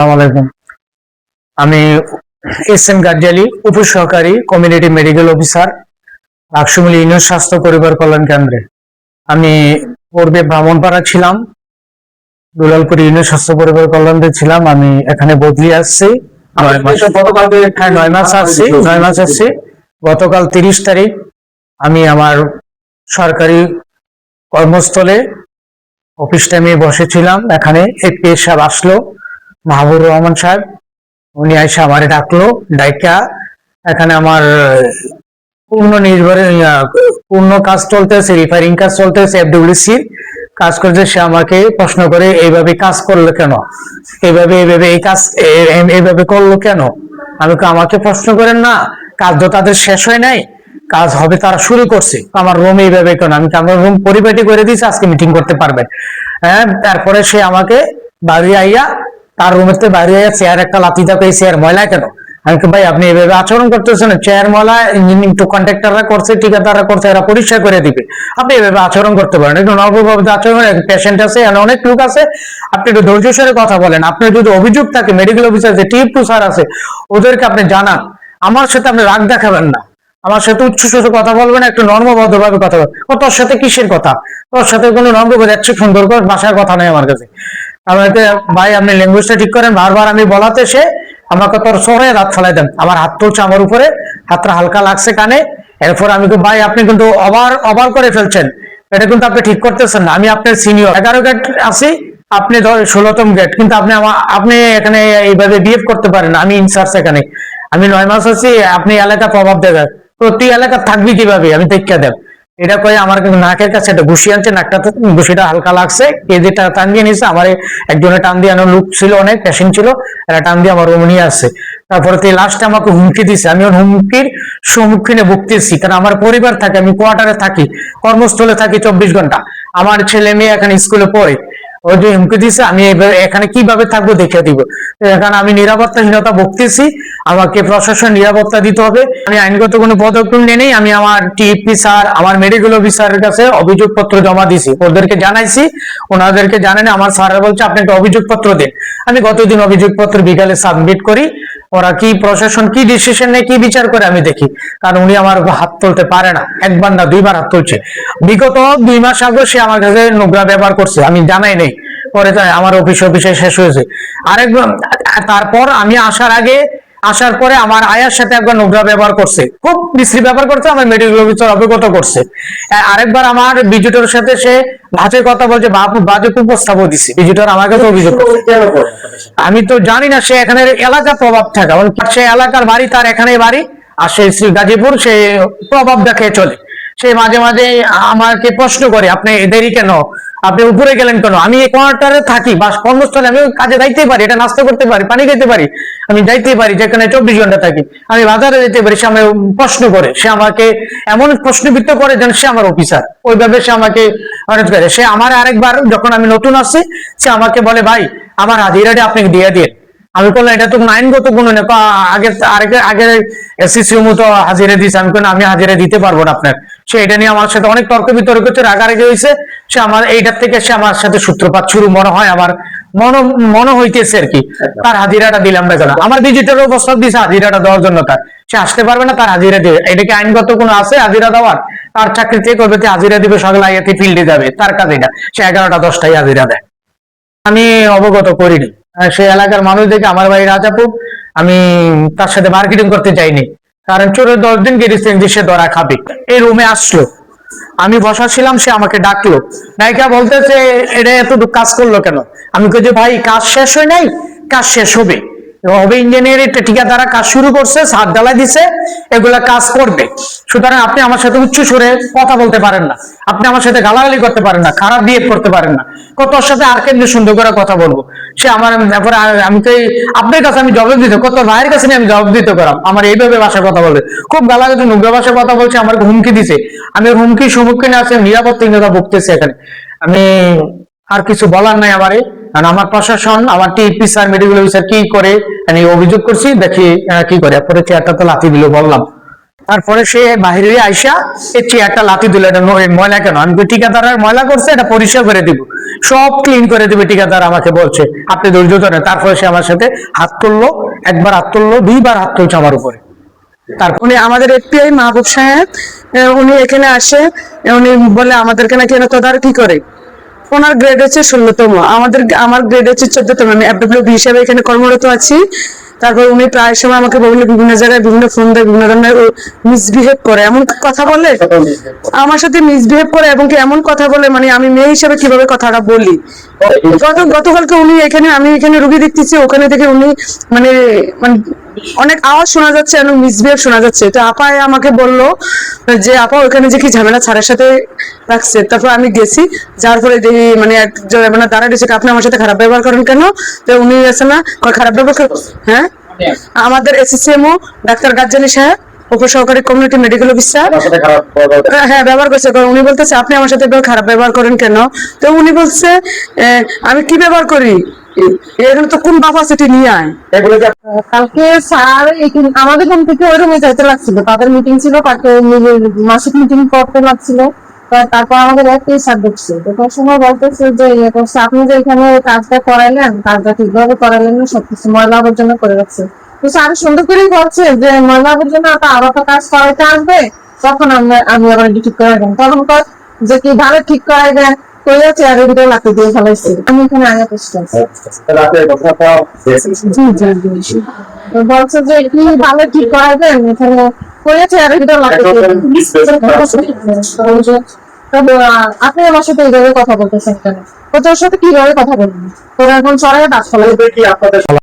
আসসালামু আমি S M Gazzali, উপসহকারী community medical officer, Aksumul union স্বাস্থ্য পরিবার কল্যাণ কেন্দ্রে। আমি পূর্বে ব্রাহ্মণপাড়া ছিলাম, দুলালপুর ইউনিয়ন স্বাস্থ্য পরিবার কল্যাণে ছিলাম। আমি এখানে বদলি আসছি 9 মাস আসছি। গতকাল 30 তারিখ আমি আমার সরকারি কর্মস্থলে অফিস টাইমে বসেছিলাম। এখানে এপিএস সাহেব আসলো, মাহবুবুর রহমান সাহেব, উনি এসে আমারে ডাকলো। ডাইকা এখানে আমার পূর্ণ কাজ চলতেছে, রিপেয়ারিং কাজ চলতেছে, এফডব্লিউসি কাজ করছে। সে আমাকে প্রশ্ন করে এইভাবে কাজ করলো কেন, এইভাবে এইভাবে করলো কেন। আমাকে প্রশ্ন করেন না, কাজ তো তাদের শেষ হয় নাই, কাজ হবে তারা শুরু করছে। আমার রুম এইভাবে কেন, আমার রুম পরিপাটি করে দিয়েছি, আজকে মিটিং করতে পারবেন। হ্যাঁ, তারপরে সে আমাকে বাড়ি আইয়া, তার রুমেতে বাইরে চেয়ার একটা লাথি দাও, এই চেয়ার ময়লা কেন। আমি ভাই আপনি এভাবে আচরণ করতেছেন, চেয়ার ময়লা ইঞ্জিনিয়ারিং কন্ট্রাক্টররা করছে, ঠিকাদাররা করছে, এরা পরিষ্কার করে দিবে, আপনি এভাবে আচরণ করতে পারেন। একটু নবভাবে আচরণ, পেশেন্ট আছে, অনেক লোক আছে, আপনি একটু ধৈর্য সরে কথা বলেন। আপনি যদি অভিযোগ থাকে, মেডিকেল অফিসার যে টিপ টু স্যার আছে, ওদেরকে আপনি জানান। আমার সাথে আপনি রাগ দেখাবেন না, আমার সাথে উচ্চস্বরে কথা বলবেন, একটু নর্মভদ্র ভাবে কথা বলবেন। ও তোর সাথে কিসের কথা, তোর সাথে কোনো নম্র একটু সুন্দর করে ভাষার কথা নেই আমার কাছে। আমাকে ভাই আপনি ল্যাঙ্গুয়েজটা ঠিক করেন। বারবার আমি বলাতে সে আমাকে তোর সরে রাত ফেলাই দেন, আমার হাত তুলছে আমার উপরে, হাতটা হালকা লাগছে কানে। এরপর আমি ভাই আপনি কিন্তু ওভার করে ফেলছেন, এটা কিন্তু আপনি ঠিক করতেছেন না। আমি আপনার সিনিয়র, 11 গেট আছি, আপনি 16তম গেট, কিন্তু আপনি এখানে এইভাবে বিহেভ করতে পারেন। আমি ইনচার্জ এখানে, আমি 9 মাস আছি, আপনি এলাকা প্রভাব দেবেন, প্রতি এলাকা থাকবি কিভাবে, আমি দেখা দেব। এটা কয়ে আমার কিন্তু নাকের কাছে একটা ঘুষি আনছে, নাকটা ঘুষিটা হালকা লাগছে, কেজিটা টান দিয়ে নিচ্ছে। আমার একজনের টান দিয়ে আনার লোক ছিল, অনেক পেশেন্ট ছিল, এরা টান দিয়ে আমার রুম নিয়ে আসছে। তারপরে লাস্টে আমাকে হুমকি দিচ্ছে, আমি ওর হুমকির সম্মুখীনে ভুগতেছি, কারণ আমার পরিবার থাকে, আমি কোয়ার্টারে থাকি, কর্মস্থলে থাকি 24 ঘন্টা, আমার ছেলে মেয়ে এখানে স্কুলে পড়ে। ওই যে হুমকি দিচ্ছে, আমি এখানে কিভাবে থাকবো দেখে দিব। এখানে আমি নিরাপত্তাহীনতা ভুগতেছি, আমাকে প্রশাসন নিরাপত্তা দিতে হবে। আমি আইনগত কোনো পদক্ষেপ নিয়ে নেই। আমি আমার টিপি স্যার, আমার মেডিকেল অফিসারের কাছে অভিযোগপত্র জমা দিছি, ওদেরকে জানাইছি, ওনাদেরকে জানেন। আমার স্যার বলছে আপনি একটা অভিযোগপত্র দিন। আমি গতদিন অভিযোগপত্র বিকালে সাবমিট করি, ওরা কি প্রশাসন কি ডিসিশন নেয়, কি বিচার করে আমি দেখি। কারণ উনি আমার হাত তুলতে পারে না, একবার না 2বার হাত তুলছে। বিগত 2 মাস আগে সে আমার কাছে নোংরা ব্যবহার করছে, আমি জানাই নেই, পরে আমার অফিসে শেষ হয়েছে আরেকবার। তারপর আমি আসার পরে আমার আয়ার সাথে একবার নোংরা ব্যবহার করছে, খুব বিশ্রী ব্যবহার করছে, আমার মেডিকেল অফিসার অবগত করছে। আরেকবার আমার ভিজিটর সাথে সে বাজে কথা বলছে, বাজে কুপ্রস্তাবও দিচ্ছে, ভিজিটর আমার কাছে অভিযোগ করছে। আমি তো জানি না, সে এখানে এলাকা প্রভাব থাকে, সে এলাকার বাড়ি, তার এখানে বাড়ি, আর সে গাজীপুর, সে প্রভাব দেখে চলে। সে মাঝে মাঝে আমাকে প্রশ্ন করে আপনি দেরি কেন, আপনি উপরে গেলেন কেন। আমি এই কোয়ার্টারে থাকি বা কর্মস্থলে, আমি কাজে যাইতে পারি, এটা নাস্তা করতে পারি, পানি খেতে পারি, আমি যাইতে পারি, যেখানে 24 ঘন্টা থাকি, আমি বাজারে যেতে পারি। সে আমাকে প্রশ্ন করে, সে আমাকে এমন প্রশ্নবিদ্ধ করে যেন সে আমার অফিসার, ওইভাবে সে আমাকে অনেক করে। সে আমার আরেকবার যখন আমি নতুন আসছি, সে আমাকে বলে ভাই আমার হাজিরাটা আপনি দিয়ে দিয়ে। আমি বললাম এটা তো আইনগত কোনো না, আগে এসিসি মতো হাজিরা দিয়েছে। আমি বললাম আমি হাজিরা দিতে পারবো না আপনার। সে এটা নিয়ে আমার সাথে অনেক তর্ক বিতর্ক হচ্ছে, রাগারাগি হয়েছে। সে আমার এইটার থেকে সে আমার সাথে সূত্রপাত শুরু মনে হয়, আমার মনে হইতেছে আর কি। তার হাজিরাটা দিলাম না কেন, আমার ভিজিটরের প্রস্তাব দিয়েছে হাজিরাটা দেওয়ার জন্য, তার সে আসতে পারবে না, তার হাজিরা দিবে। এটা কি আইনগত কোনো আছে হাজিরা দেওয়ার? তার চাকরি থেকে করবে, হাজিরা দিবে, সকালে আইয়াতে ফিল্ডে যাবে, তার কাজ এটা। সে 11টা 10টায় হাজিরা দেয়, আমি অবগত করিনি। সে এলাকার মানুষ দেখে, আমার বাড়ি রাজাপুর, আমি তার সাথে মার্কেটিং করতে চাইনি, কারণ চোরের 10 দিন গেড়েছেন যে সে ধরা খাবে। এই রুমে আসলো, আমি বসা ছিলাম, সে আমাকে ডাকলো, নায়িকা বলতেছে এটা এত কাজ করলো কেন। আমি কই যে ভাই কাজ শেষ হয় নাই, কাজ শেষ হবে, ইঞ্জিনিয়ার এটা ঠিকাদাররা কাজ শুরু করছে, ছাদ ঢালাই দিছে, এগুলা কাজ করবে। সুতরাং আপনি আমার সাথে উচ্চ সুরে কথা বলতে পারেন না, আপনি আমার সাথে গালাগালি করতে পারেন না, খারাপ বিহেভ করতে পারেন না, তোর সাথে আর কেমনি সুন্দর করে কথা বলবো। সে আমার ব্যাপারে আমি তো আপনার কাছে আমি জবাব দিতে, কত ভাইয়ের কাছে আমি জবাব দিতে করাম, আমার এইভাবে ভাষায় কথা বলবে, খুব গালাগালি নোংরা ভাষায় কথা বলছে, আমার হুমকি দিছে। আমি হুমকির সম্মুখীন আছে, নিরাপত্তাহীনতা ভুগতেছে এখানে। আমি আর কিছু বলার নাই আমারে, কারণ আমার প্রশাসন, আমার টিপি স্যার, মেডিকেল অফিসার কি করে আমি অভিযোগ করছি, দেখি কি করে। পরে চেয়ারটা তো লাথি দিল বললাম। তারপরে সে বাহিরে আইসা এই চেয়ারটা লাথি দিল, এটা ময়লা কেন। আমি ঠিকাদার ময়লা করছে, এটা পরিষ্কার করে দিব। সব ক্লিন করে দেবে ঠিকাদার আমাকে বলছে, আপনি ধৈর্য ধরেন। তারপরে সে আমার সাথে হাত তুললো, একবার হাত তুললো, দুইবার হাত তুলছে আমার উপরে। তারপর উনি আমাদের এফপিআই মাহবুব সাহেব, উনি এখানে আসে, উনি বলে আমাদেরকে নাকি এনে তদারকি করে। ওনার গ্রেড হচ্ছে 16তম, আমার গ্রেড হচ্ছে 14তম। আমি এফডব্লিউ হিসেবে এখানে কর্মরত আছি। তারপর উনি প্রায় সময় আমাকে বিভিন্ন জায়গায় বিভিন্ন ফোন দেয়, বিভিন্ন ধরনের মিসবিহেভ করে, এমন কথা বলে আমার সাথে মিসবিহেভ করে, এবং কি এমন কথা বলে মানে আমি মেয়ে হিসেবে কিভাবে কথাটা বলি। গতকালকে উনি এখানে, আমি এখানে রুগী দেখতেছি, ওখানে থেকে উনি মানে মানে অনেক আওয়াজ শোনা যাচ্ছে এবং মিসবিহেভ শোনা যাচ্ছে। তো আপায় আমাকে বললো যে আপা ওখানে যে কি ঝামেলা স্যারের সাথে রাখছে। তারপর আমি গেছি, যার ফলে দেখি মানে একজন মানে দাঁড়ায় রয়েছে, আপনি আমার সাথে খারাপ ব্যবহার করেন কেন? তো উনি আছে না খারাপ ব্যবহার করেন, হ্যাঁ আমাদের এসএসএমও ডাক্তার গাজ্জালি সাহেব, উপসহকারী কমিউনিটি মেডিকেল অফিসার, হ্যাঁ ব্যবহার করছে। উনি বলতেছে আপনি আমার সাথে খারাপ ব্যবহার করেন কেন? তো উনি বলছে আমি কি ব্যবহার করি, এখানে তো কোন বাবা সেটি নিয়ে আয়। কালকে স্যার আমাদের রুম থেকে ওই রুমে যাইতে লাগছিল, তাদের মিটিং ছিল, তাকে মাসিক মিটিং করতে লাগছিল। তারপর আমাদের একটাই স্যার দেখছে, দেখার সময় বলতেছে যে আপনি যে এখানে কাজটা করাইলেন, কাজটা ঠিকভাবে করাইলেন না, সবকিছু ময়লা আবর্জনা করে রাখছে। তো স্যার সুন্দর করেই বলছে যে ময়লা আবর্জনা আবার তো কাজ করাইতে আসবে, তখন আমি আবার ঠিক করাই দেন। তখন যে কি ভালো ঠিক করাই দেন কইয়া চেয়ারের ভিতরে লাথি দিয়ে ফেলাইছি। আমি এখানে আগে বসে আছি। বলছে যে কি ভালো ঠিক করাই দেন, এখানে কইয়া চেয়ারের ভিতরে লাথি দিয়ে। আপনি আমার সাথে এইভাবে কথা বলতেছেন কেন? তোর সাথে কিভাবে কথা বলবেন? তোর এখন চড়াই দাঁত ফেলাই।